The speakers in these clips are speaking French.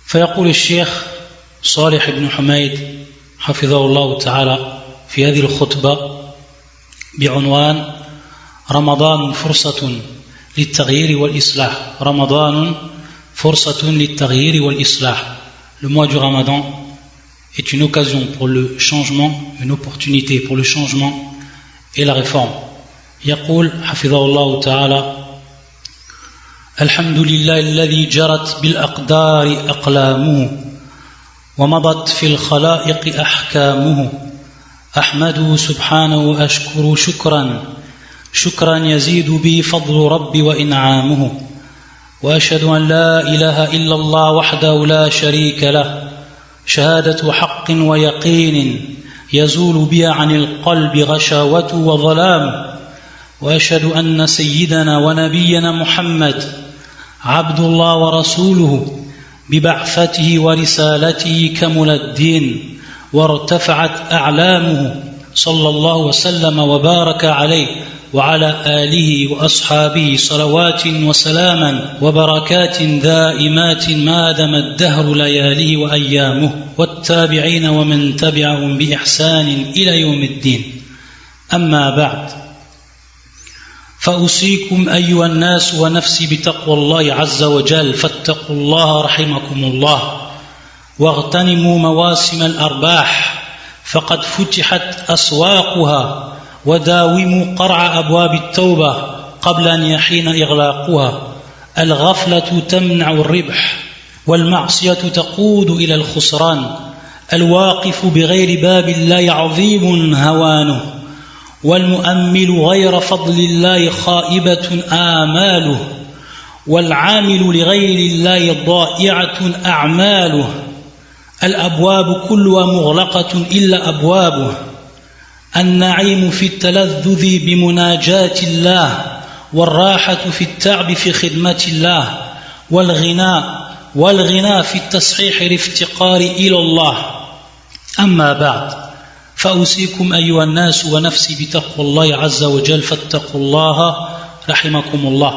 فيقول الشيخ صالح بن حميد حفظه الله تعالى في هذه الخطبة بعنوان رمضان فرصة للتغيير والإصلاح. رمضان فرصة للتغيير والإصلاح. Le mois du Ramadan est une occasion pour le changement, une opportunité pour le changement et la réforme. يقول حفظه الله تعالى: الحمد لله الذي جرت بالأقدار أقلامه ومضت في الخلائق أحكامه أحمده سبحانه وأشكر شكرا يزيد به فضل ربي وإنعامه وأشهد أن لا إله إلا الله وحده لا شريك له شهادة حق ويقين يزول بها عن القلب غشاوة وظلام وأشهد أن سيدنا ونبينا محمد عبد الله ورسوله ببعثته ورسالته كمل الدين وارتفعت أعلامه صلى الله وسلم وبارك عليه وعلى آله وأصحابه صلوات وسلاما وبركات دائمات ما دام الدهر لياليه وأيامه والتابعين ومن تبعهم بإحسان إلى يوم الدين. أما بعد، فأوصيكم أيها الناس ونفسي بتقوى الله عز وجل، فاتقوا الله رحمكم الله واغتنموا مواسم الأرباح فقد فتحت أسواقها وداوموا قرع أبواب التوبة قبل أن يحين إغلاقها. الغفلة تمنع الربح والمعصية تقود إلى الخسران. الواقف بغير باب الله عظيم هوانه والمؤمل غير فضل الله خائبة آماله والعامل لغير الله ضائعة أعماله. الأبواب كلها مغلقة إلا أبوابه. النعيم في التلذذ بمناجاة الله والراحة في التعب في خدمة الله والغنى في التصحيح الافتقار إلى الله. أما بعد، فأوصيكم أيها الناس ونفسي بتقوى الله عز وجل فاتقوا الله رحمكم الله.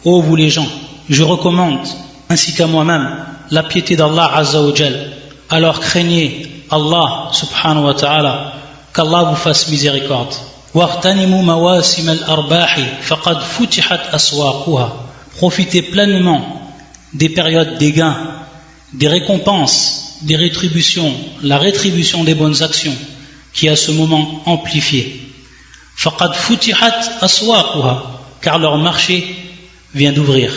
Ô vous les gens, je recommande ainsi qu'à moi-même la piété d'Allah Azza wa Jal. Alors craignez Allah subhanahu wa ta'ala, qu'Allah vous fasse miséricorde. وَاغْتَنِمُوا مَوَاسِمَ الْأَرْبَاحِ فَقَدْ فُتِحَتْ أَسْوَاقُهَا. Profitez pleinement des périodes des gains, des récompenses, des rétributions, la rétribution des bonnes actions qui est à ce moment amplifiée. فَقَدْ فُتِحَتْ أَسْوَاقُهَا, car leur marché vient d'ouvrir.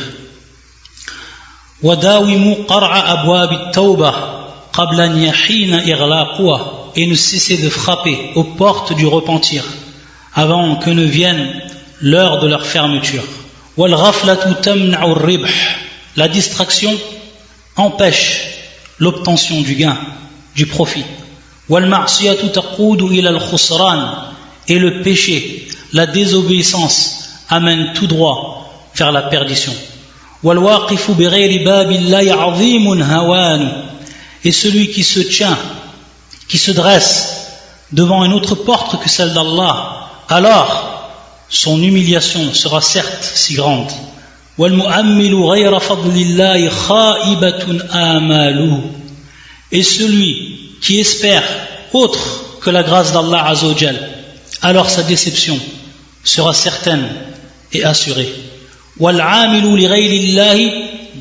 وَدَاوِمُوا قَرْعَ أَبْوَابِ التَّوْبَةِ قَبْلَ أَنْ يَحِينَ إِغْلَاقُهَا, et ne cessez de frapper aux portes du repentir avant que ne vienne l'heure de leur fermeture. وَالْغَفْلَةُ تَمْنَعُ الرِّبْحَ, la distraction empêche l'obtention du gain, du profit. وَالْمَعْصِيَةُ تَقُودُ إِلَى الْخُسْرَانِ, et le péché, la désobéissance amène tout droit vers la perdition. وَالْوَاقِفُ بِغَيْرِ بَابِ اللَّهِ عَظِيمٌ هَوَانُ, et celui qui se tient, qui se dresse devant une autre porte que celle d'Allah, alors son humiliation sera certes si grande. وَالْمُؤَمِّلُ غَيْرَ فَضْلِ اللَّهِ خَائِبَةٌ آمَالُهُ, et celui qui espère autre que la grâce d'Allah Azza wa Jal, alors sa déception sera certaine et assurée. وَالْعَامِلُ لِغَيْرِ اللَّهِ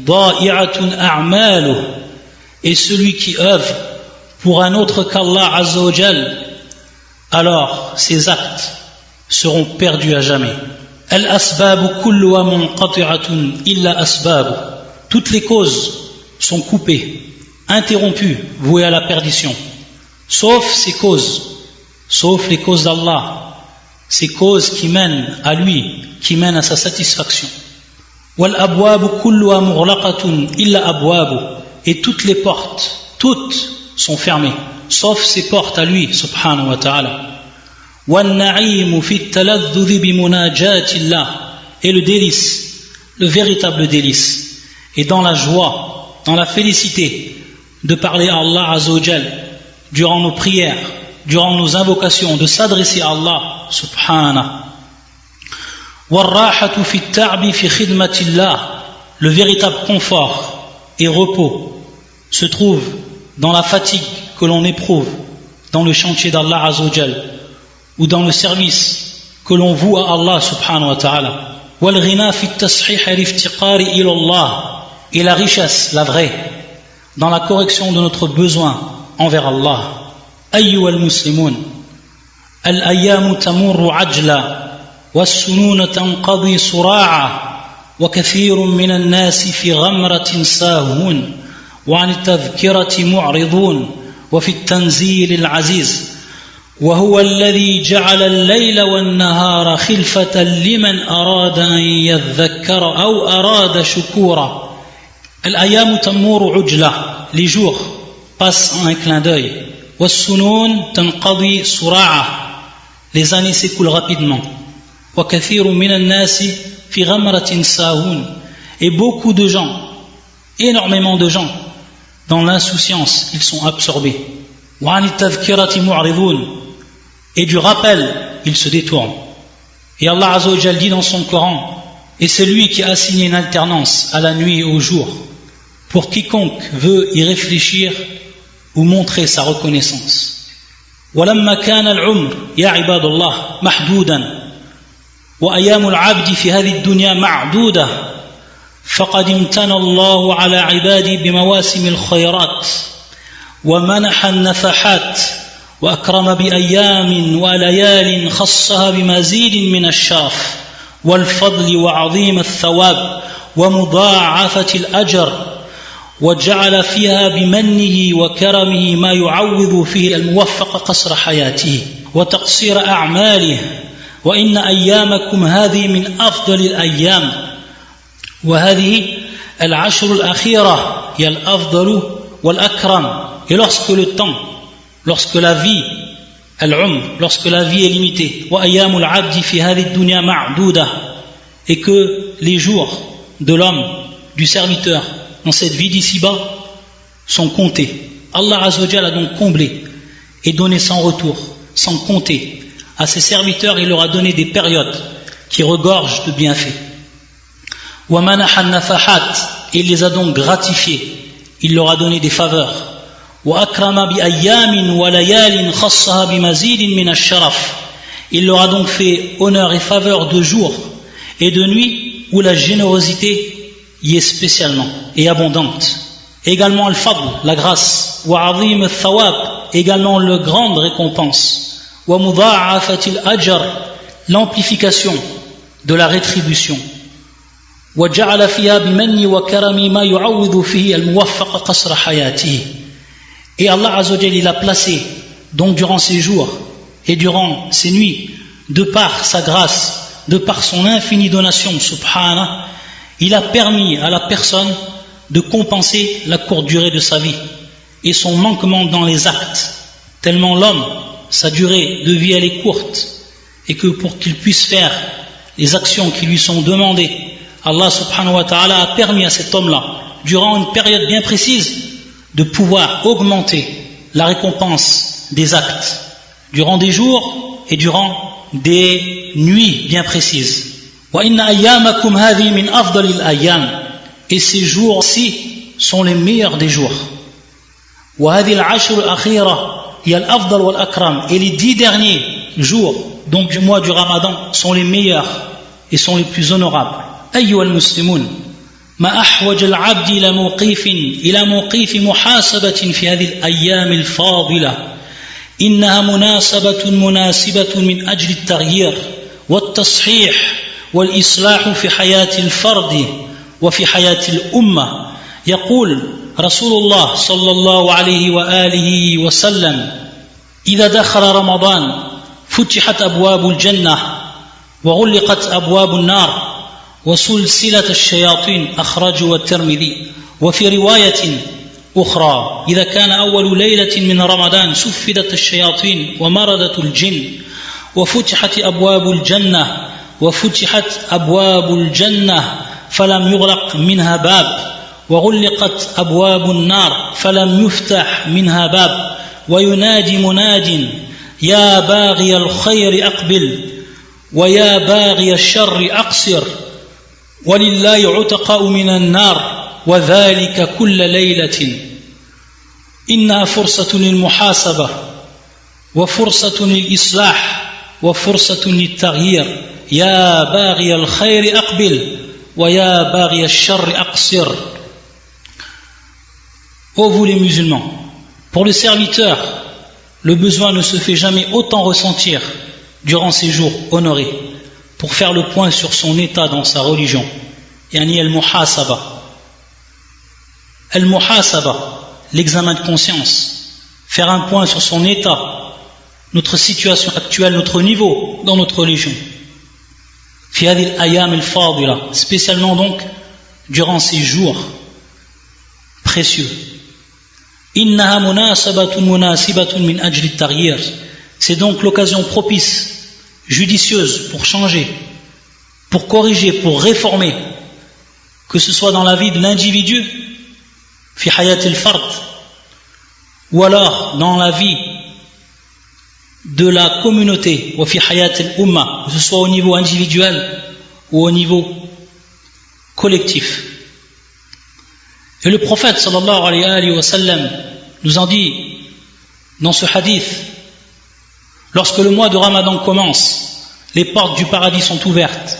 ضَائِعَةٌ أَعْمَالُهُ, et celui qui œuvre pour un autre qu'Allah Azza wa Jal, alors ses actes seront perdus à jamais. الْأَسْبَابُ كُلُّهَا مُنْقَطِعَةٌ إِلَّا أَسْبَابُ, toutes les causes sont coupées, interrompues, vouées à la perdition, sauf ces causes, sauf les causes d'Allah, ces causes qui mènent à lui, qui mènent à sa satisfaction. وَالْأَبْوَابُ كُلُّهَا مُغْلَقَةٌ إِلَّا أَبْوَابُ, et toutes les portes, toutes sont fermées, sauf ses portes à lui, subhanahu wa ta'ala. وَالنَّعِيمُ فِي التَّلَذُّذِ بِمُنَاجَاةِ اللَّهِ, et le délice, le véritable délice, et dans la joie, dans la félicité de parler à Allah Azza wa Jal durant nos prières, durant nos invocations, de s'adresser à Allah subhanahu. وَالرَّاحَةُ فِي التَّعْبِ فِي خِدْمَةِ اللَّهِ, le véritable confort et repos se trouve dans la fatigue que l'on éprouve dans le chantier d'Allah Azza wa Jal ou dans le service que l'on voue à Allah subhanahu wa ta'ala. وَالْغِنَى فِي التَّصْحِيحِ الْإِفْتِقَارِ إِلَى اللَّهِ, et la richesse, la vraie, dans la correction de notre besoin envers Allah. أيها المسلمون الأيام تمر عجلا والسنون تنقضي صراعا وكثير من الناس في غمرة ساهون وعن التذكرة معرضون وفي التنزيل العزيز وهو الذي جعل الليل والنهار خلفة لمن أراد أن يذكر أو أراد شكورا. الأيام تمر عجلة, les jours passent en un clin d'œil. والسنون تنقضي صراعا, les années s'écoulent rapidement. وكثير من الناس في غمرة ساهون, et beaucoup de gens, énormément de gens, dans l'insouciance, ils sont absorbés. وعن التذكرة معرضون, et du rappel, ils se détournent. Et Allah Azza wa Jal dit dans son Coran, et c'est lui qui a assigné une alternance à la nuit et au jour, pour quiconque veut y réfléchir ou montrer sa reconnaissance. ولما كان العمر يا عباد الله محدودا وأيام العبد في هذه الدنيا معدودة فقد امتن الله على عباده بمواسم الخيرات ومنح النفحات وأكرم بأيام وليال خصها بمزيد من الشرف والفضل وعظيم الثواب ومضاعفة الأجر وجعل فيها بمنه وكرمه ما يعوض فيه الموفق قصر حياته وتقصير أعماله وإن أيامكم هذه من أفضل الأيام وهذه العشر الأخيرة هي الأفضل والأكرم. Et lorsque le temps, lorsque la vie, lorsque la vie est limitée, وأيام العبد في هذه الدنيا معدودة, et que les jours de l'homme, du serviteur, dans cette vie d'ici-bas, sont comptés. Allah Azza wa Jalla a donc comblé et donné sans retour, sans compter. À ses serviteurs, il leur a donné des périodes qui regorgent de bienfaits. وَمَنَحَ النَّفَحَاتِ, et il les a donc gratifiés. Il leur a donné des faveurs. وَأَكْرَمَ بِأَيَّامٍ وَلَيَالٍ خَصَّهَا بِمَزِيدٍ مِنَ الشَّرَفِ, il leur a donc fait honneur et faveur de jours et de nuits où la générosité y est spécialement et abondante. Également al-fadl, la grâce, wa azim al-thawab, également le grande récompense, wa mudha'afat al-ajr, l'amplification de la rétribution, wa ja'ala fiha bimanni wa karami ma yu'awwidhu fihi al-muwaffaq qasra hayatihi. Et Allah Azza wa Jalla, il a placé donc durant ces jours et durant ces nuits, de par sa grâce, de par son infinie donation, subhanah, il a permis à la personne de compenser la courte durée de sa vie et son manquement dans les actes, tellement l'homme, sa durée de vie elle est courte, et que pour qu'il puisse faire les actions qui lui sont demandées, Allah subhanahu wa ta'ala a permis à cet homme-là, durant une période bien précise, de pouvoir augmenter la récompense des actes, durant des jours et durant des nuits bien précises. وَإِنَّ أَيَّامَكُمْ هَذِهِ مِنْ أَفْضَلِ الْأَيَّامِ, et ces jours-ci sont les meilleurs des jours. وَهَذِهِ الْعَشْرُ الْأَخِيرَةِ هِيَ الْأَفْضَلُ وَالْأَكْرَمُ, et les 10 derniers jours donc du mois du Ramadan sont les meilleurs et sont les plus honorables. أيها المسلمون ما أحوج العبد إلى موقف محاسبة في هذه الأيام الفاضلة إنها مناسبة من أجل التغيير والتصحيح والإصلاح في حياة الفرد وفي حياة الأمة. يقول رسول الله صلى الله عليه وآله وسلم إذا دخل رمضان فتحت أبواب الجنة وغلقت أبواب النار وسلسلة الشياطين، أخرجه الترمذي. وفي رواية أخرى إذا كان أول ليلة من رمضان سفدت الشياطين ومردت الجن وفتحت أبواب الجنة فلم يغلق منها باب وغلقت أبواب النار فلم يفتح منها باب وينادي مناد يا باغي الخير أقبل ويا باغي الشر أقصر ولله عتقاء من النار وذلك كل ليلة. إنها فرصة للمحاسبة وفرصة للإصلاح وفرصة للتغيير يا باغي الخير أقبل ويا باغي الشر أقصر. Ô vous les musulmans, pour le serviteur, le besoin ne se fait jamais autant ressentir durant ces jours honorés pour faire le point sur son état dans sa religion. Yani al-muhasaba. Al-muhasaba, l'examen de conscience, faire un point sur son état, notre situation actuelle, notre niveau dans notre religion. Fi hadhihi al-ayam al-fadila, spécialement donc durant ces jours précieux. Innaha munasabatun munasibatun min ajli at-taghyir. C'est donc l'occasion propice, judicieuse pour changer, pour corriger, pour réformer, que ce soit dans la vie de l'individu, fi hayat al-fard, ou alors dans la vie de la communauté, wa fi hayat al-umma, que ce soit au niveau individuel ou au niveau collectif. Et le prophète sallallahu alayhi wa sallam nous en dit dans ce hadith: lorsque le mois de Ramadan commence, les portes du paradis sont ouvertes,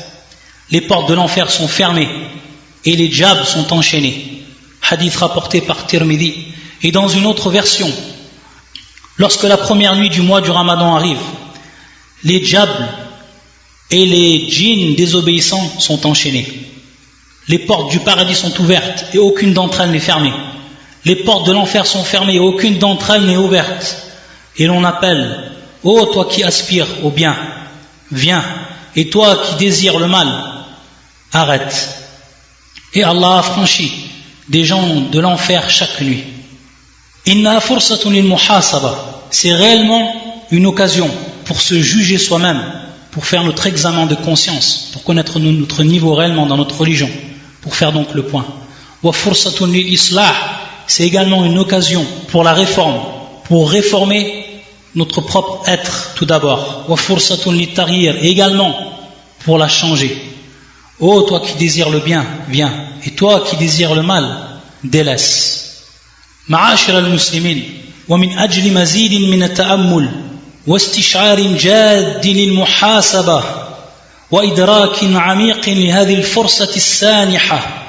les portes de l'enfer sont fermées et les djabs sont enchaînés. Hadith rapporté par Tirmidhi. Et dans une autre version, lorsque la première nuit du mois du Ramadan arrive, les djabs et les djinns désobéissants sont enchaînés. Les portes du paradis sont ouvertes et aucune d'entre elles n'est fermée. Les portes de l'enfer sont fermées et aucune d'entre elles n'est ouverte. Et l'on appelle: ô toi qui aspires au bien, viens. Et toi qui désires le mal, arrête. Et Allah affranchit des gens de l'enfer chaque nuit. Inna fursatun lil muhasaba. C'est réellement une occasion pour se juger soi-même, pour faire notre examen de conscience, pour connaître notre niveau réellement dans notre religion, pour faire donc le point. Wa fursatun lil islah. C'est également une occasion pour la réforme, pour réformer notre propre être tout d'abord. Wa fursatun lit taghyir, et également pour la changer. Ô toi qui désires le bien, viens. Et toi qui désires le mal, délaisse. معاشر المسلمين ومن أجل مزيد من التأمل واستشعار جاد للمحاسبة وإدراك عميق لهذه الفرصة السانحة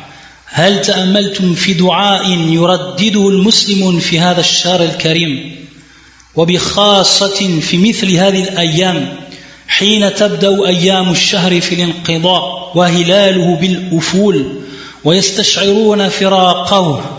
هل تأملتم في دعاء يردده المسلم في هذا الشهر الكريم وبخاصة في مثل هذه الأيام حين تبدأ أيام الشهر في الانقضاء وهلاله بالأفول ويستشعرون فراقه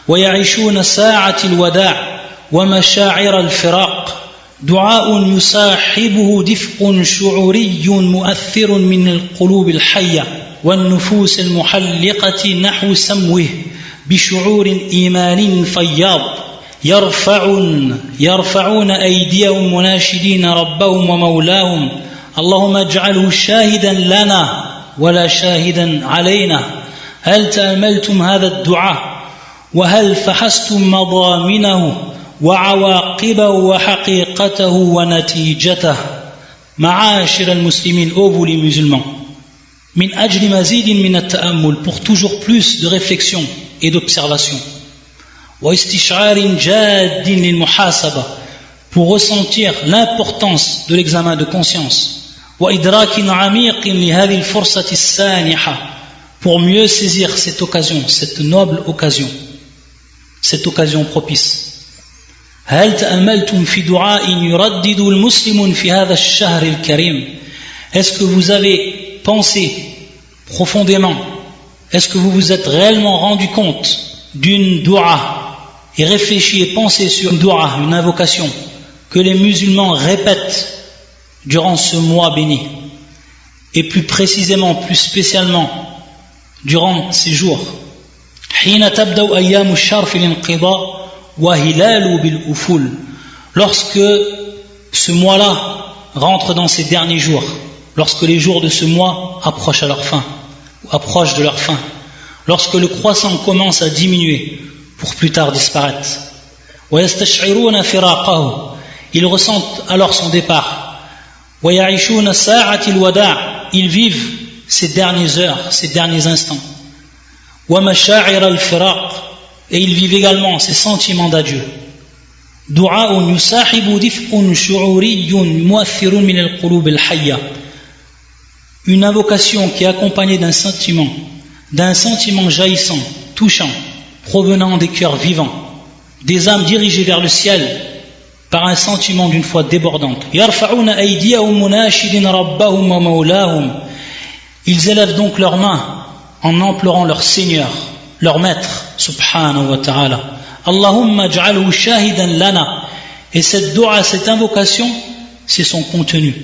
ويعيشون ساعة الوداع ومشاعر الفراق دعاء يصاحبه دفء شعوري مؤثر من القلوب الحية والنفوس المحلقة نحو سموه بشعور إيمان فياض يرفعون أيديهم مناشدين ربهم ومولاهم اللهم اجعله شاهدا لنا ولا شاهدا علينا. هل تأملتم هذا الدعاء وهل فحصتم مضامنه وعواقبه وحقيقته ونتيجته؟ معاشر المسلمين, ô vous les musulmans, min ajli mazidin min at-ta'ammul, pour toujours plus de réflexion et d'observation, wa istish'arin jaddin lil muhasaba, pour ressentir l'importance de l'examen de conscience, wa idrakin amiqin li hadhihi al-fursati as-saniha, pour mieux saisir cette occasion, cette noble occasion, cette occasion propice. هل تأملتم في دعاء يردد المسلم في هذا الشهر الكريم؟ Est-ce que vous avez pensé profondément, est-ce que vous vous êtes réellement rendu compte d'une dua et réfléchi et pensé sur une dua, une invocation que les musulmans répètent durant ce mois béni, et plus précisément, plus spécialement durant ces jours? حين تبدأ أيام الشهر في الانقضاء وهلاله بالأفول, lorsque ce mois-là rentre dans ses derniers jours, lorsque les jours de ce mois approchent à leur fin, ou approchent de leur fin, lorsque le croissant commence à diminuer pour plus tard disparaître. ويستشعرون فراقه, ils ressentent alors son départ. ويعيشون ساعة الوداع, ils vivent ces dernières heures, ces derniers instants. ومشاعر الفراق, et ils vivent également ces sentiments d'adieu. دعاء يصاحب دفء شعوري مؤثر من القلوب الحية. Une invocation qui est accompagnée d'un sentiment jaillissant, touchant, provenant des cœurs vivants, des âmes dirigées vers le ciel par un sentiment d'une foi débordante. يرفعون أيديهم مناشدين ربهم ومولاهم. Ils élèvent donc leurs mains en implorant leur Seigneur, leur Maître, subhanahu wa ta'ala. Allahumma ij'alhu shahidan lana. Et cette dua, cette invocation, c'est son contenu.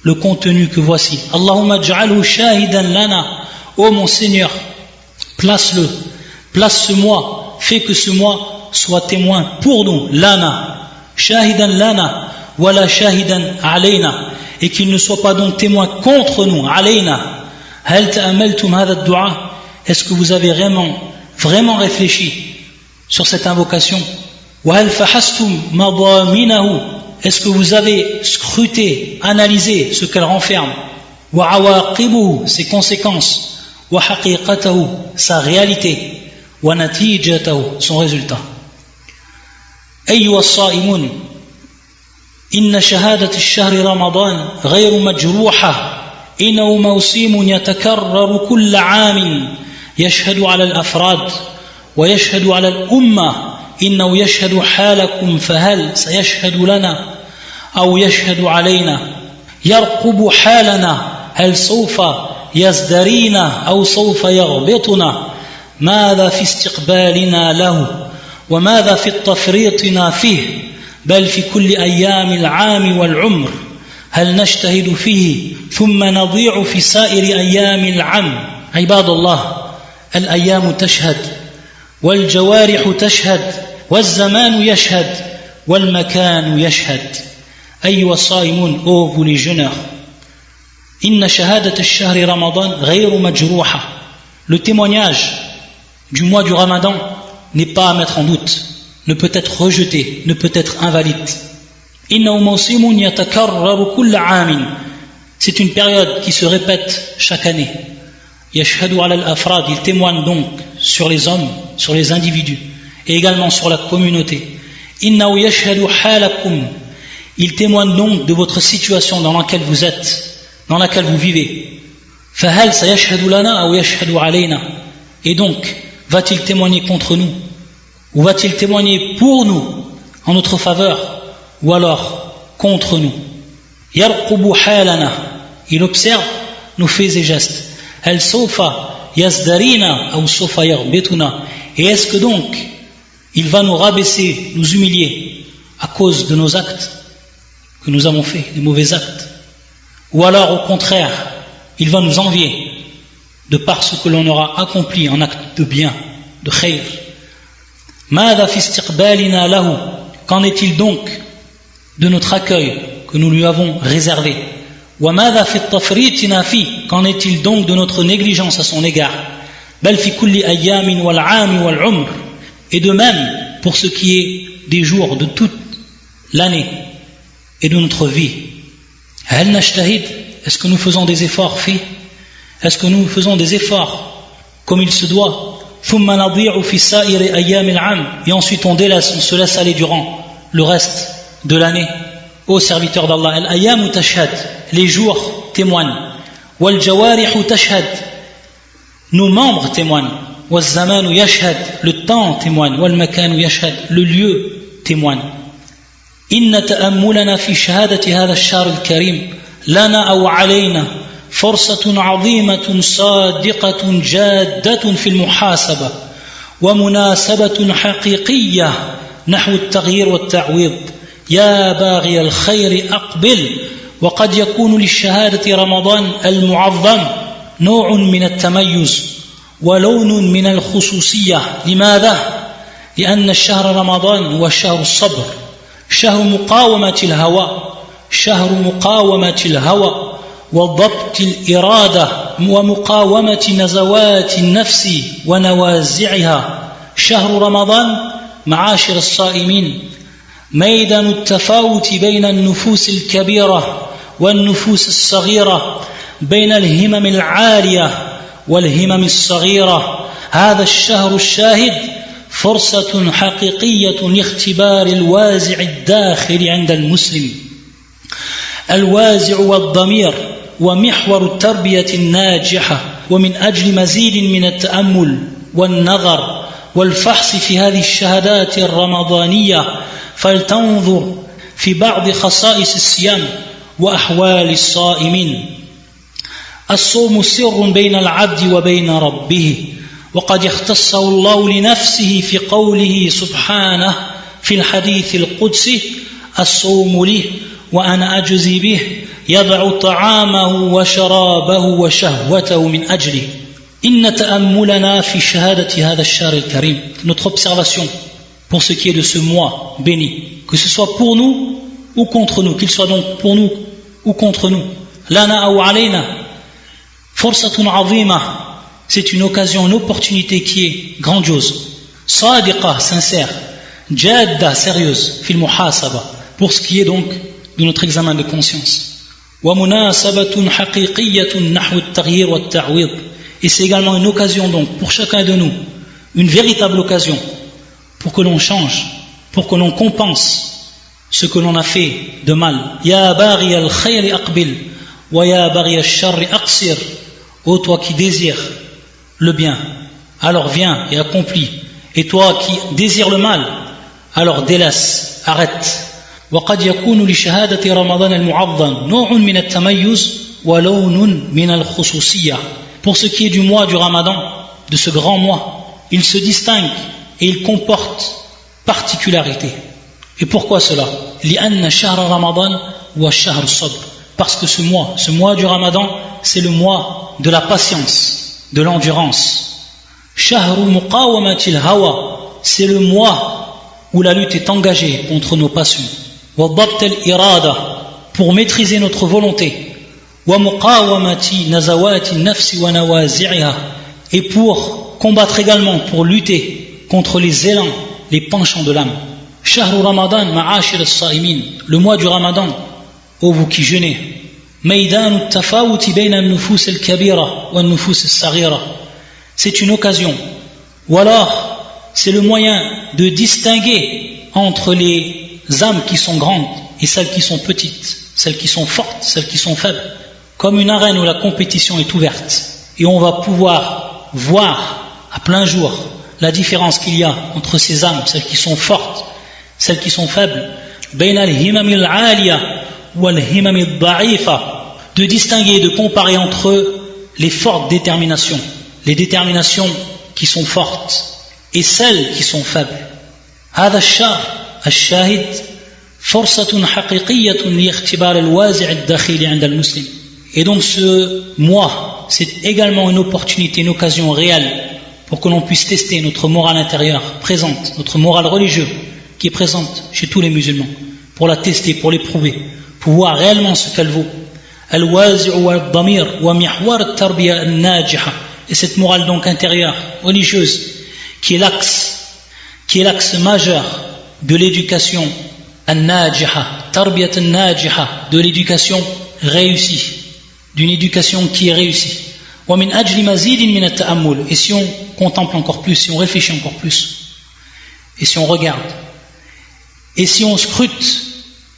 Le contenu que voici. Allahumma ij'alhu shahidan lana. Ô mon Seigneur, place-le, place ce mois, fais que ce mois soit témoin pour nous. Lana. Shahidan lana. Wala shahidan alayna. Et qu'il ne soit pas donc témoin contre nous. Alayna. هل تأملتم هذا الدعاء? Est-ce que vous avez vraiment réfléchi sur cette invocation? وهل فحصتم مضامينه? Est-ce que vous avez scruté, analysé ce qu'elle renferme? وعواقبه, ses conséquences. وحقيقته, sa réalité. ونتيجته, son résultat. أيها الصائمون إن شهادة الشهر رمضان غير مجروحة. إنه موسم يتكرر كل عام يشهد على الأفراد ويشهد على الأمة. إنه يشهد حالكم فهل سيشهد لنا أو يشهد علينا؟ يرقب حالنا هل سوف يزدرينا أو سوف يغبطنا؟ ماذا في استقبالنا له وماذا في تفريطنا فيه؟ بل في كل أيام العام والعمر هل نجتهد فيه ثم نضيع في سائر أيام العام؟ عباد الله، الأيام تشهد والجوارح تشهد والزمان يشهد والمكان يشهد. أيها الصائمون, ô vous les jeûneurs, إن شهادة الشهر رمضان غير مجروحة. Le témoignage du mois du Ramadan n'est pas à mettre en doute, ne peut être rejeté, ne peut être invalide. إنه موسم يتكرر كل عام. C'est une période qui se répète chaque année. يشهد على الأفراد, il témoigne donc sur les hommes, sur les individus, et également sur la communauté. إنه يشهد حالكم, il témoigne donc de votre situation dans laquelle vous êtes, dans laquelle vous vivez. فهل سيشهد لنا أو يشهد علينا? Et donc, va-t-il témoigner contre nous, ou va-t-il témoigner pour nous, en notre faveur, ou alors contre nous? يرقب حالنا, il observe nos faits et gestes. هل سوف يزدرينا أو سوف يغبطنا? Et est-ce que donc il va nous rabaisser, nous humilier à cause de nos actes que nous avons faits, des mauvais actes? Ou alors au contraire, il va nous envier de par ce que l'on aura accompli en acte de bien, de khayr? ماذا في استقبالنا له? Qu'en est-il donc de notre accueil que nous lui avons réservé? وَمَاذَا فِي التَّفْرِيطِنَا فِي? Qu'en est-il donc de notre négligence à son égard? بَلْ فِي كُلِّ أَيَّامٍ وَالْعَامِ وَالْعُمْرِ. Et de même pour ce qui est des jours de toute l'année et de notre vie. هَلْ نَجْتَهِدْ? Est-ce que nous faisons des efforts? Est-ce que nous faisons des efforts comme il se doit? ثُمَّ نَضِيعُ فِي سَائِرِ أَيَّامِ الْعَامِ. Et ensuite on se laisse aller durant le reste de l'année. Ô serviteur d'Allah, al-ayyamu tashhad, les jours témoignent. Wal jawarihu tashhad, nos membres témoignent. Wal zamanu yashhad, le temps témoigne. Wal makanu yashhad, le lieu témoigne. Inna ta'ammulana fi shahadati hadha ash-shahr al-karim lana aw alayna fursatun 'azimatun sadiqatun jaddatun fi al-muhasaba wa munasabatun haqiqiyyah nahwa at-taghyir wa at-ta'wid. يا باغي الخير أقبل. وقد يكون للشهادة رمضان المعظم نوع من التميز ولون من الخصوصية. لماذا؟ لأن الشهر رمضان هو شهر الصبر، شهر مقاومة الهوى وضبط الإرادة ومقاومة نزوات النفس ونوازعها. شهر رمضان معاشر الصائمين ميدان التفاوت بين النفوس الكبيرة والنفوس الصغيرة، بين الهمم العالية والهمم الصغيرة. هذا الشهر الشاهد فرصة حقيقية لاختبار الوازع الداخلي عند المسلم. الوازع والضمير ومحور التربية الناجحة، ومن أجل مزيد من التأمل والنظر والفحص في هذه الشهادات الرمضانية فلتنظر في بعض خصائص الصيام وأحوال الصائمين. الصوم سر بين العبد وبين ربه، وقد اختصه الله لنفسه في قوله سبحانه في الحديث القدسي: الصوم لي وأنا أجزي به يضع طعامه وشرابه وشهوته من أجله. إن تأملنا في شهادة هذا الشهر الكريم, notre observation pour ce qui est de ce mois béni, que ce soit pour nous ou contre nous, qu'il soit donc pour nous ou contre nous, lana ou alayna, fursatun azima, c'est une occasion, une opportunité qui est grandiose, sadiqa, sincère, jadda, sérieuse, fil muhasaba, pour ce qui est donc de notre examen de conscience. Wa munasabatun haqiqiyyatun nahwa at-taghyir wa at-ta'wid. Et c'est également une occasion donc pour chacun de nous, une véritable occasion pour que l'on change, pour que l'on compense ce que l'on a fait de mal. Ya baghi al-khayr aqbil wa ya baghi al-sharr aqsir. Ô toi qui désires le bien, alors viens et accomplis. Et toi qui désires le mal, alors délaisse, arrête. وقد يكون لشهادة رمضان المعظم نوع من التميز ولون من الخصوصية. Pour ce qui est du mois du Ramadan, de ce grand mois, il se distingue et il comporte particularité. Et pourquoi cela? لأن شهر رمضان هو شهر الصبر. Parce que ce mois du Ramadan, c'est le mois de la patience, de l'endurance. شهر مقاومة الهوى, c'est le mois où la lutte est engagée contre nos passions. وضبط الإرادة, pour maîtriser notre volonté. ومقاومة نزوات النفس ونوازعها, et pour combattre également, pour lutter contre les élans, les penchants de l'âme. شهر رمضان معاشر الصائمين, le mois du Ramadan, ô vous qui jeûnez. ميدان التفاوت بين النفوس الكبيرة والنفوس الصغيرة, c'est une occasion, ou alors c'est le moyen de distinguer entre les âmes qui sont grandes et celles qui sont petites, celles qui sont fortes, celles qui sont faibles, comme une arène où la compétition est ouverte, et on va pouvoir voir à plein jour la différence qu'il y a entre ces âmes, celles qui sont fortes, celles qui sont faibles, de distinguer, de comparer entre eux les fortes déterminations, les déterminations qui sont fortes et celles qui sont faibles. هذا الشهر الشاهد فرصة حقيقية لاختبار الوازع الداخلي عند المسلم. Et donc ce mois, c'est également une opportunité, une occasion réelle pour que l'on puisse tester notre morale intérieure présente, notre morale religieuse qui est présente chez tous les musulmans, pour la tester, pour l'éprouver, pour voir réellement ce qu'elle vaut. Al-wazi'u wal-damir wa mihwar at-tarbiya an-najiha. Et cette morale donc intérieure, religieuse, qui est l'axe majeur de l'éducation an-najiha, tarbiyat an-najiha, de l'éducation réussie, d'une éducation qui est réussie. ومن أجل مزيد من التأمل, et si on contemple encore plus, si on réfléchit encore plus, et si on regarde, et si on scrute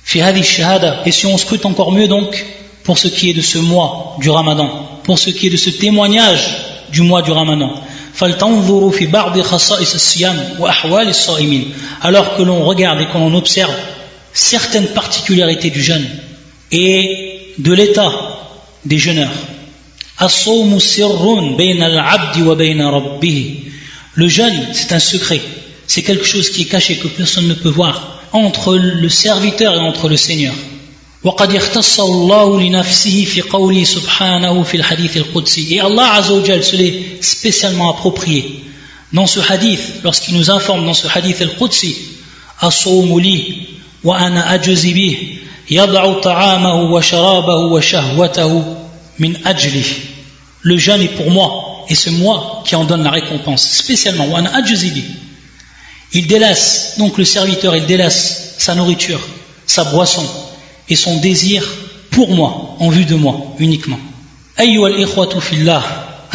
في هذه الشهادة, et si on scrute encore mieux donc pour ce qui est de ce mois du Ramadan, pour ce qui est de ce témoignage du mois du Ramadan, فلتنظروا في بعض خصائص الصيام وأحوال الصائمين, alors que l'on regarde et que l'on observe certaines particularités du jeûne et de l'état des jeûneurs. الصوم سر بين العبد وبين ربه. Le jeûne, c'est un secret, c'est quelque chose qui est caché, que personne ne peut voir, entre le serviteur et entre le Seigneur. وقد يختص الله لنفسه في قوله سبحانه في الحديث القدسي. Et Allah Azza wa Jal se l'est spécialement approprié dans ce hadith, lorsqu'il nous informe dans ce hadith al-Qudsi: الصوم لي وأنا أجزي به يضع طعامه وشرابه وشهوته من أجله. Le jeûne est pour moi, et c'est moi qui en donne la récompense, spécialement. وأنا أجزي به. Il délaisse, donc le serviteur, il délaisse sa nourriture, sa boisson et son désir pour moi, en vue de moi uniquement. أيها الإخوة في الله,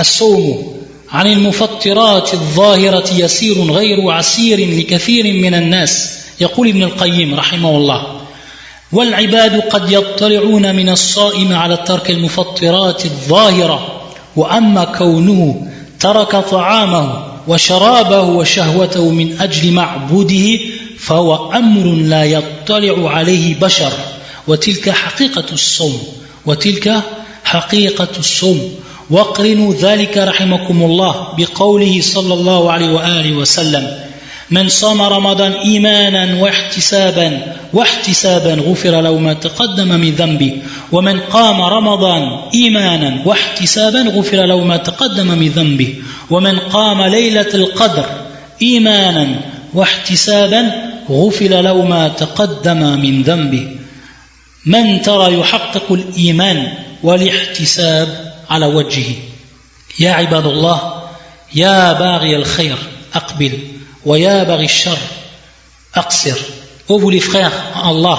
الصوم عن المفطرات الظاهرة يسير غير عسير لكثير من الناس. يقول ابن القيم رحمه الله: والعباد قد يطلعون من الصائم على ترك المفطرات الظاهرة، وأما كونه ترك طعامه وشرابه وشهوته من أجل معبوده فهو أمر لا يطلع عليه بشر، وتلك حقيقة الصوم. واقرنوا ذلك رحمكم الله بقوله صلى الله عليه وآله وسلم: من صام رمضان إيمانا واحتسابا غفر له ما تقدم من ذنبه، ومن قام رمضان إيمانا واحتسابا غفر له ما تقدم من ذنبه، ومن قام ليلة القدر إيمانا واحتسابا غفر له ما تقدم من ذنبه. من ترى يحقق الإيمان والاحتساب على وجهه. يا عباد الله، يا باغي الخير أقبل ويا باغي الشر أقصر. Ô vous les frères, Allah,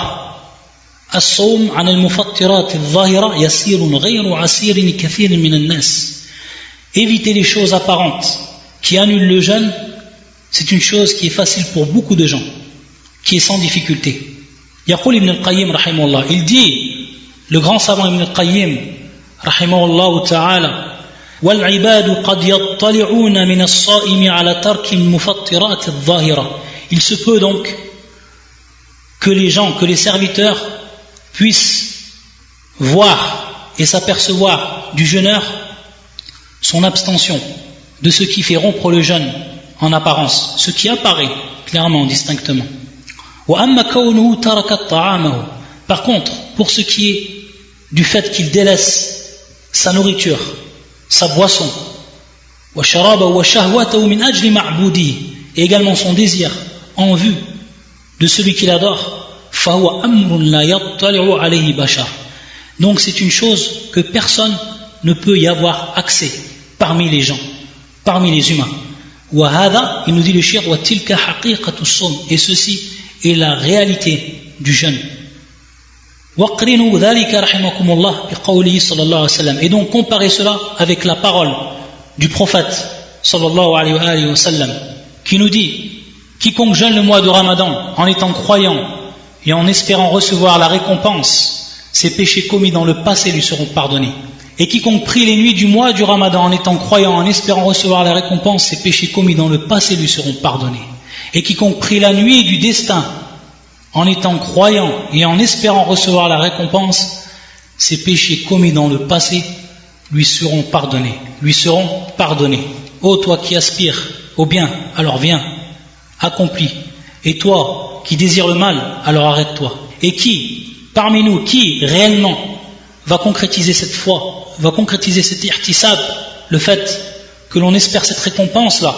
الصوم عن المفطرات الظاهرة يسير غير عسير لكثير من الناس. Éviter les choses apparentes qui annulent le jeûne, c'est une chose qui est facile pour beaucoup de gens, qui est sans difficulté. يقول ابن القيم رحمه الله, il dit, le grand savant Ibn al-Qayyim رحمه الله تعالى: والعباد قد يطلعون من الصائم على ترك المفطرات الظاهرة. Il se peut donc que les gens, que les serviteurs puissent voir et s'apercevoir du jeûneur son abstention de ce qui fait rompre le jeûne en apparence, ce qui apparaît clairement, distinctement. وأما كونه ترك طعامه. Par contre, pour ce qui est du fait qu'il délaisse sa nourriture, sa boisson, et également son désir en vue de celui qui l'adore, donc c'est une chose que personne ne peut y avoir accès parmi les gens, parmi les humains. Il nous dit le shir, et ceci est la réalité du jeûne. Et donc comparez cela avec la parole du prophète sallallahu alayhi wa sallam, qui nous dit: quiconque jeûne le mois de Ramadan en étant croyant et en espérant recevoir la récompense, ses péchés commis dans le passé lui seront pardonnés. Et quiconque prie les nuits du mois du Ramadan en étant croyant, en espérant recevoir la récompense, ses péchés commis dans le passé lui seront pardonnés. Et quiconque prie la nuit du destin en étant croyant et en espérant recevoir la récompense, ses péchés commis dans le passé lui seront pardonnés. Ô toi qui aspires au bien, alors viens, accomplis. Et toi qui désires le mal, alors arrête-toi. Et qui, parmi nous, qui réellement va concrétiser cette foi, va concrétiser cet ihtisab, le fait que l'on espère cette récompense-là,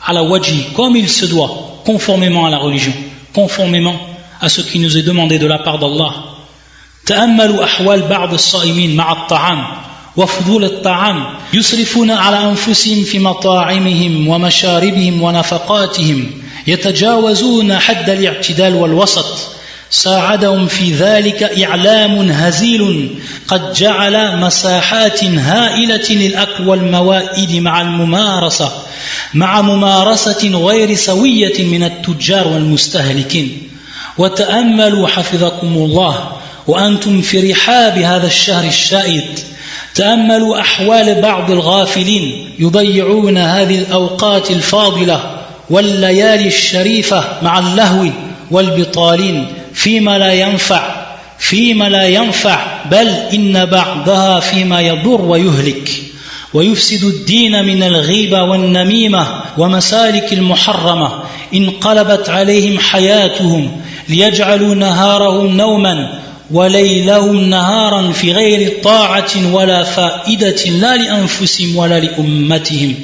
à la wajhi, comme il se doit, conformément à la religion, conformément à ce qui nous est demandé de la part d'Allah. تأملوا أحوال بعض الصائمين مع الطعام وفضول الطعام يسرفون على أنفسهم في مطاعمهم ومشاربهم ونفقاتهم يتجاوزون حد الاعتدال والوسط. ساعدهم في ذلك إعلام هزيل قد جعل مساحات هائلة للأكل والموائد مع ممارسة غير سوية من التجار والمستهلكين. وتأملوا حفظكم الله وأنتم في رحاب هذا الشهر الشائد، تأملوا أحوال بعض الغافلين يضيعون هذه الأوقات الفاضلة والليالي الشريفة مع اللهو والبطالين فيما لا ينفع بل إن بعضها فيما يضر ويهلك ويفسد الدين من الغيبة والنميمة ومسالك المحرمة. انقلبت عليهم حياتهم ليجعلوا نهارهم نوما وليلهم نهارا في غير طاعة ولا فائدة لا لأنفسهم ولا لأمتهم.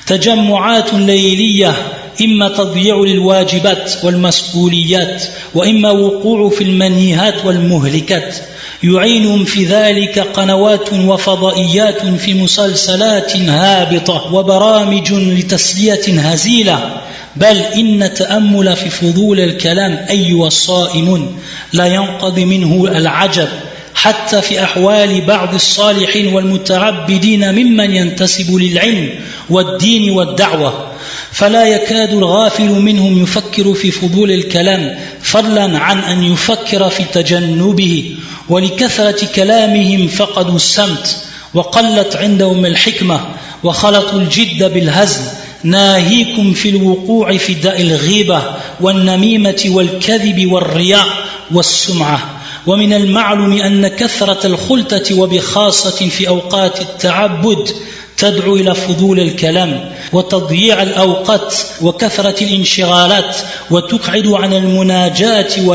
تجمعات ليلية إما تضييع للواجبات والمسؤوليات وإما وقوع في المنهيات والمهلكات. يعينهم في ذلك قنوات وفضائيات في مسلسلات هابطة وبرامج لتسلية هزيلة. بل إن تأمل في فضول الكلام أيها الصائمون لا ينقضي منه العجب حتى في أحوال بعض الصالحين والمتعبدين ممن ينتسب للعلم والدين والدعوة فلا يكاد الغافل منهم يفكر في فضول الكلام فضلا عن أن يفكر في تجنبه ولكثرة كلامهم فقدوا السمت وقلت عندهم الحكمة وخلطوا الجد بالهزل ناهيكم في الوقوع في داء الغيبة والنميمة والكذب والرياء والسمعة ومن المعلوم أن كثرة الخلطة وبخاصة في أوقات التعبد تدعو إلى فضول الكلام وتضييع الأوقات وكثرة الانشغالات وتقعد عن المناجاة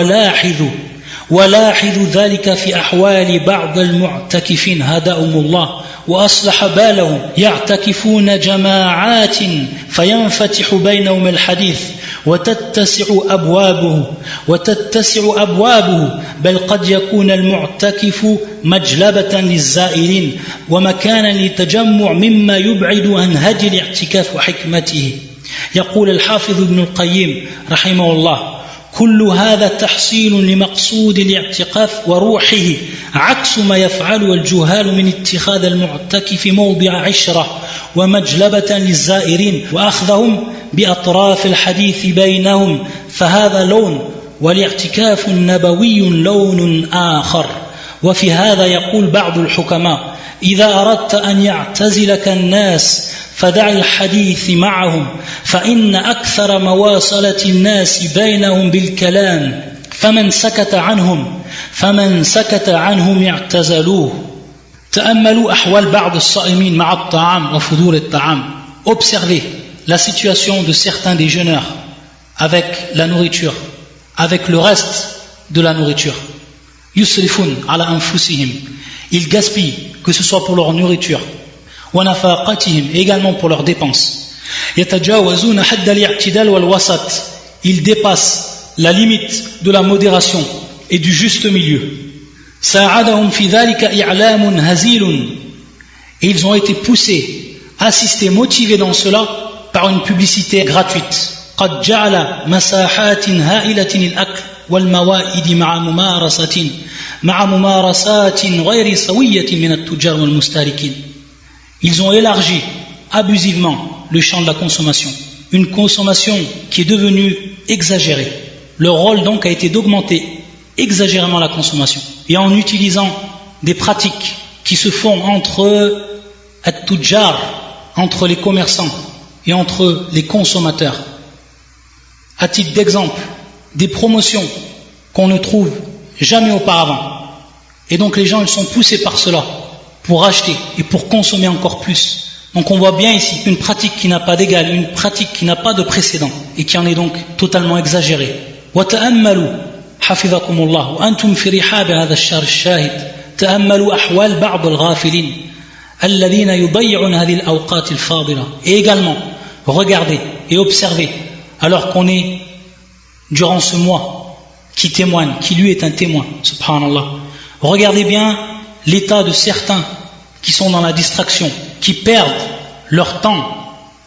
ولاحظوا ذلك في أحوال بعض المعتكفين هداهم الله وأصلح بالهم يعتكفون جماعات فينفتح بينهم الحديث وتتسع أبوابه بل قد يكون المعتكف مجلبة للزائرين ومكانا للتجمع مما يبعد عن هدي الاعتكاف وحكمته. يقول الحافظ ابن القيم رحمه الله كل هذا تحصيل لمقصود الاعتكاف وروحه عكس ما يفعله الجهال من اتخاذ المعتكف موضع عشرة ومجلبة للزائرين وأخذهم بأطراف الحديث بينهم فهذا لون والاعتكاف النبوي لون آخر. وفي هذا يقول بعض الحكماء إذا أردت أن يعتزلك الناس فدع الحديث معهم فإن أكثر مواصلة الناس بينهم بالكلام فمن سكت عنهم اعتزلوه. تأملوا أحوال بعض الصائمين مع الطعام وفضول الطعام. Observez la situation de certains des jeûneurs avec la nourriture, avec le reste de la nourriture. يسرفون على أنفسهم. Ils gaspillent, que ce soit pour leur nourriture ونفاقتهم, également pour leurs dépenses. يتجاوزون حد الاعتدال والوسط. Ils dépassent la limite de la modération et du juste milieu. ساعدهم في ذلك إعلام هزيل. Et ils ont été poussés, assistés, motivés dans cela par une publicité gratuite. قد جعل مساحات هائلة الأكل والموائد مع ممارسات غير سوية من التجار والمستهلكين. Ils ont élargi abusivement le champ de la consommation, une consommation qui est devenue exagérée. Leur rôle donc a été d'augmenter exagérément la consommation et en utilisant des pratiques qui se font entre at-tujjar, entre les commerçants et entre les consommateurs. À titre d'exemple, des promotions qu'on ne trouve jamais auparavant. Et donc les gens ils sont poussés par cela pour acheter et pour consommer encore plus. Donc on voit bien ici une pratique qui n'a pas d'égal, une pratique qui n'a pas de précédent et qui en est donc totalement exagérée. وتأملوا حفظكم الله وأنتم في رحاب هذا الشهر الشاهد تأملوا أحوال بعض الغافلين الذين يضيعون هذه الأوقات الفاضلة. Et également regardez et observez alors qu'on est durant ce mois qui témoigne, qui lui est un témoin, subhanallah. Regardez bien l'état de certains qui sont dans la distraction, qui perdent leur temps,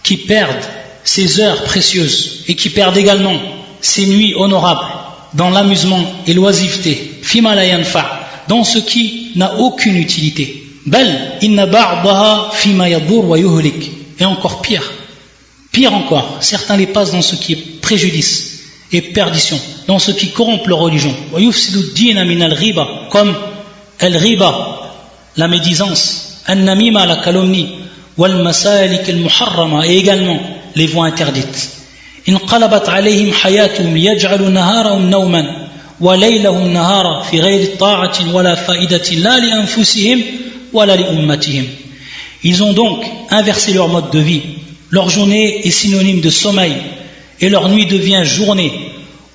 qui perdent ces heures précieuses et qui perdent également ces nuits honorables dans l'amusement et l'oisiveté, fima la yanfa, dans ce qui n'a aucune utilité. Bal inna ba'daha fima yadur wa yuhlik. Et encore pire encore, certains les passent dans ce qui est préjudice et perdition, dans ce qui corrompt leur religion. Wa yufsidu ad-din min al-ghiba, comme al-ghiba, la médisance, al-namima, la calomnie, wal-masalik al-muharrama, et également les voies interdites. انقلبت عليهم حياتهم ليجعلوا نهارهم نوما وليلهم نهارا في غير طاعة ولا فائدة لا لأنفسهم ولا لأمتهم. Ils ont donc inversé leur mode de vie. Leur journée est synonyme de sommeil et leur nuit devient journée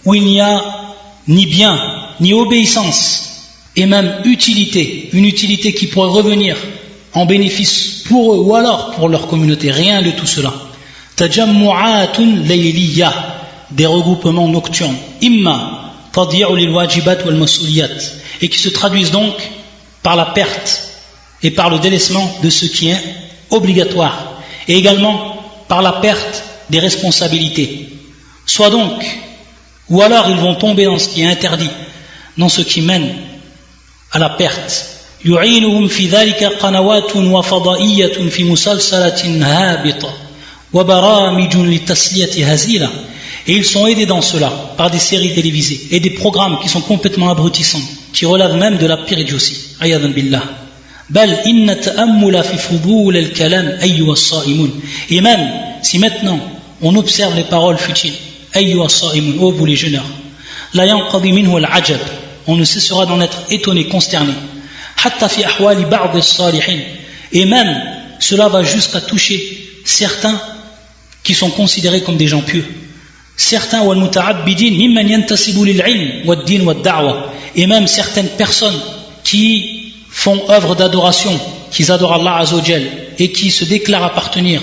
où il n'y a ni bien, ni obéissance et même utilité, une utilité qui pourrait revenir en bénéfice pour eux ou alors pour leur communauté. Rien de tout cela. Tajammu'atun layliyya, des regroupements nocturnes, imma tadyi'u lil wajibat wal mas'uliyat, et qui se traduisent donc par la perte et par le délaissement de ce qui est obligatoire, et également par la perte des responsabilités. Soit donc, ou alors ils vont tomber dans ce qui est interdit, dans ce qui mène à la perte. يعينهم في ذلك قنوات وفضائية في مسلسلات هابطة وبرامج للتسلية هزيلة. Et ils sont aidés dans cela par des séries télévisées et des programmes qui sont complètement abrutissants, qui relèvent même de la pire idiotie. عياذا بالله. بل إن التأمل في فضول الكلام أيها الصائمون. Et même si maintenant on observe les paroles futiles, أيها الصائمون, ô vous les jeûneurs, لا ينقضي منه العجب, on ne cessera d'en être étonné, consterné. حتى في أحوال بعض الصالحين. Et même cela va jusqu'à toucher certains qui sont considérés comme des gens pieux. Certains والمتعبدين ممن ينتسب للعلم والدين والدعوة. Et même certaines personnes qui font œuvre d'adoration, qui adorent Allah Azza wa Jal et qui se déclarent appartenir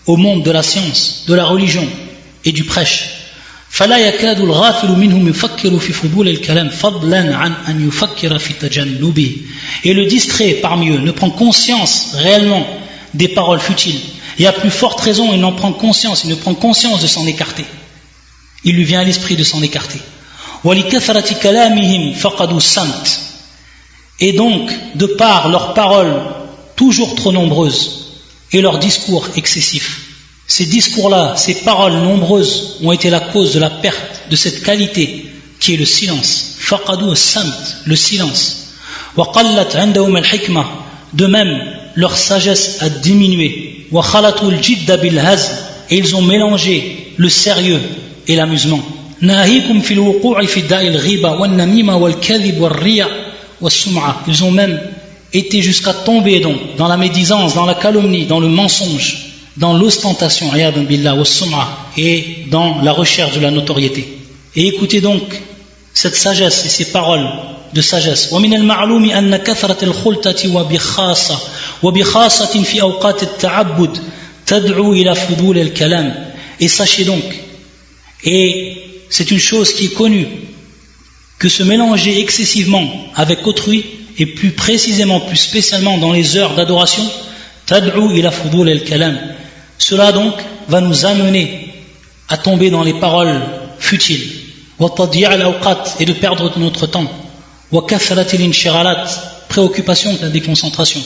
au monde de la science, de la religion et du prêche. فلا يكاد الغافل منهم يفكر في فضول الكلام فضلا عن أن يفكر في تجنبه. Et le distrait parmi eux ne prend conscience réellement des paroles futiles. Et à plus forte raison, il en prend conscience, il ne prend conscience de s'en écarter. Il lui vient à l'esprit de s'en écarter. وَلِكَثْرَةِ كَلَامِهِمْ فَقَدُوا السَّمْتِ. Et donc, de par leurs paroles toujours trop nombreuses et leurs discours excessifs, ces discours-là, ces paroles nombreuses ont été la cause de la perte de cette qualité qui est le silence. فَقَدُوا السَّمْتِ, le silence. وَقَلَّتْ عِنْدَهُمْ الْحِكْمَةِ. De même, leur sagesse a diminué. وَخَلَطُوا الْجِدَّ بِالْهَزْلِ. Et ils ont mélangé le sérieux et l'amusement. ناهيكم في الوقوع في داء الغيبة والنميمة والكذب والرياء والسمعة. Ils ont même été jusqu'à tomber donc dans la médisance, dans la calomnie, dans le mensonge, dans l'ostentation, عياذا بالله, والسمعة, et dans la recherche de la notoriété. Et écoutez donc cette sagesse et ces paroles de sagesse. ومن المعلوم أن كثرة الخلطة وبخاصة في أوقات التعبد تدعو إلى فضول الكلام. Et sachez donc, et c'est une chose qui est connue, que se mélanger excessivement avec autrui, et plus précisément, plus spécialement dans les heures d'adoration, tad'u ila fudul al-kalam. Cela donc va nous amener à tomber dans les paroles futiles, wa tadya' al-awqat, et de perdre notre temps, wa kathrat al-inshighalat, préoccupation, la déconcentration,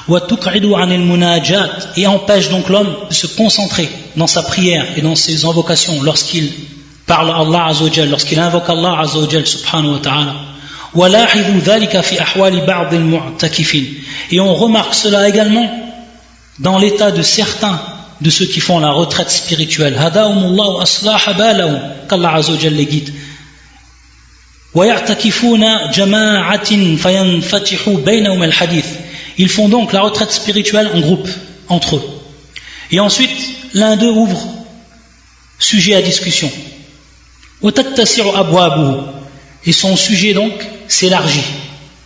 wa tuq'idu 'an al-munajat, et empêche donc l'homme de se concentrer dans sa prière et dans ses invocations lorsqu'il parle à Allah Azza wa Jal, lorsqu'il invoque Allah Azza wa Jal subhanahu wa ta'ala. وَلَاحِظُوا ذَلِكَ فِي أَحْوَالِ بَعْضِ الْمُعْتَكِفِينَ. Et on remarque cela également dans l'état de certains de ceux qui font la retraite spirituelle. هَدَاهُمُ اللَّهُ أَصْلَاحَ بَالَهُمْ, qu'Allah Azza wa Jal les guide. وَيَعْتَكِفُونَ جَمَاعَةٍ فَيَنْفَتِحُوا بَيْنَهُمَ الْحَدِيثِ. Ils font donc la retraite spirituelle en groupe, entre eux. Et ensuite, l'un d'eux ouvre sujet à discussion. وتتسع أبوابه. Et son sujet donc s'élargit.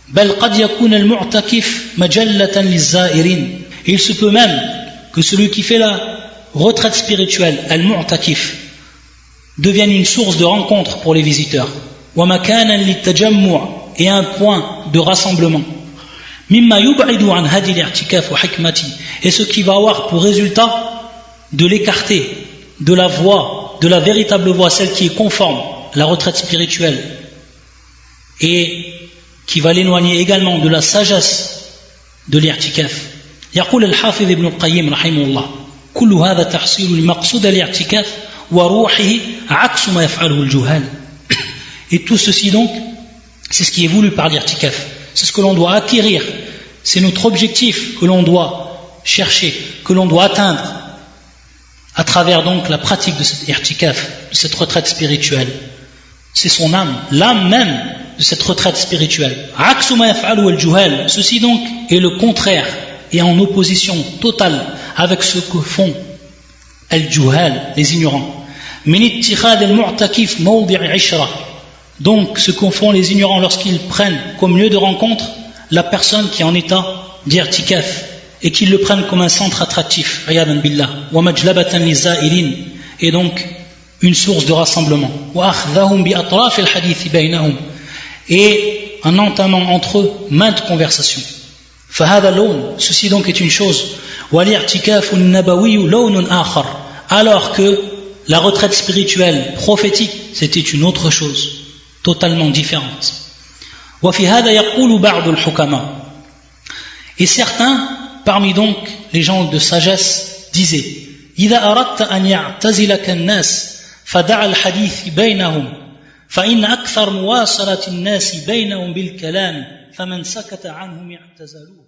بل قد يكون المعتكف مجلة للزائرين. Et il se peut même que celui qui fait la retraite spirituelle, al-mu'takif, devienne une source de rencontre pour les visiteurs. ومكانا للتجمع, et un point de rassemblement. مما يبعد عن هدي الاعتكاف وحكمته. Et ce qui va avoir pour résultat de l'écarter de la voie, de la véritable voie, celle qui est conforme à la retraite spirituelle, et qui va l'éloigner également de la sagesse de l'i'tikaf. يقول الحافظ ابن القيم رحمه الله كل هذا تحصيل لمقصود الاعتكاف وروحه عكس ما يفعله الجهال. Et tout ceci donc, c'est ce qui est voulu par l'i'tikaf, c'est ce que l'on doit acquérir, c'est notre objectif que l'on doit chercher, que l'on doit atteindre à travers donc la pratique de cet i'tikaf, de cette retraite spirituelle. C'est son âme, l'âme même de cette retraite spirituelle. Ceci donc est le contraire et en opposition totale avec ce que font al-juhal, les ignorants. Donc ce que font les ignorants lorsqu'ils prennent comme lieu de rencontre la personne qui est en état d'irtikaf, et qu'ils le prennent comme un centre attractif, et donc une source de rassemblement, et en entamant entre eux maintes conversations. Ceci donc est une chose, alors que la retraite spirituelle prophétique c'était une autre chose totalement différente. وفي هذا يقول بعض الحكماء. Et certains, parmi donc les gens de sagesse, disaient إذا أردت أن يعتزلك الناس فدع الحديث بينهم فإن أكثر مواصلة الناس بينهم بالكلام فمن سكت عنهم اعتزلوه.